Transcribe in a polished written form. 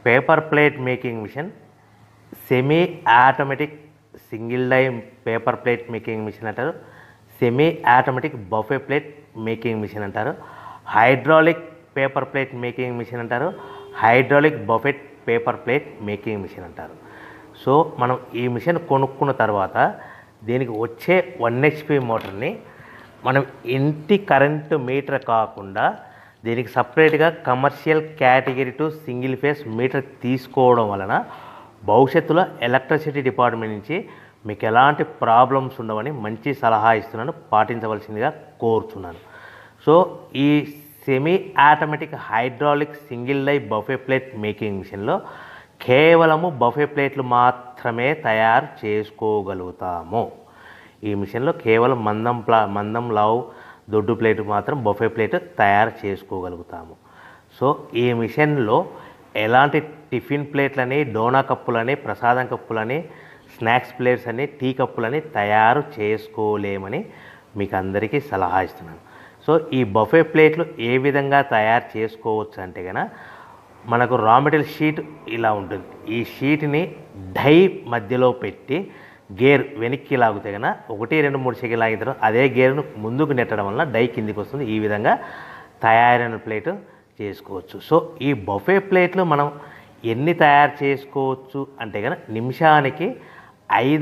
Paper plate making machine, semi automatic single die paper plate making machine అంటారు, semi automatic buffet plate making machine అంటారు, hydraulic paper plate making machine అంటారు, hydraulic buffet paper plate making machine అంటారు. So మనం ఈ machine కొనుక్కున్న తర్వాత దీనికి వచ్చే 1 HP మోటార్ని మనం ఇంటి కరెంటు మీటర్ కాకుండా దీనికి సపరేట్గా commercial category to single phase metre తీసుకోవడం వలన భవిష్యత్తులో ఎలక్ట్రిసిటీ డిపార్ట్మెంట్ నుంచి మీకు ఎలాంటి ప్రాబ్లమ్స్ ఉండవని మంచి సలహా ఇస్తున్నాను, పాటించవలసిందిగా కోరుతున్నాను. సో ఈ semi automatic hydraulic single die buffet plate making మిషన్లో కేవలము బఫే ప్లేట్లు మాత్రమే తయారు చేసుకోగలుగుతాము. ఈ మిషన్లో కేవలం మందం లావు దొడ్డు ప్లేట్ మాత్రం బఫే ప్లేట్ తయారు చేసుకోగలుగుతాము. సో ఈ మిషన్లో ఎలాంటి టిఫిన్ ప్లేట్లని, డోనా కప్పులని, ప్రసాదం కప్పులని, స్నాక్స్ ప్లేట్స్ అని, టీ కప్పులని తయారు చేసుకోలేమని మీకు అందరికీ సలహా ఇస్తున్నాను. సో ఈ బఫే ప్లేట్లు ఏ విధంగా తయారు చేసుకోవచ్చు అంటే కనుక మనకు రా మెటీరియల్ షీట్ ఇలా ఉంటుంది. ఈ షీట్ని డై మధ్యలో పెట్టి గేర్ వెనక్కి లాగితే కనుక 1, 2, 3 సెకండ్లు లాగిన తర్వాత అదే గేర్ను ముందుకు నెట్టడం వలన డై కిందికి వస్తుంది. ఈ విధంగా తయారైన ప్లేట్ చేసుకోవచ్చు. సో ఈ బఫే ప్లేట్లు మనం ఎన్ని తయారు చేసుకోవచ్చు అంటే కనుక నిమిషానికి 5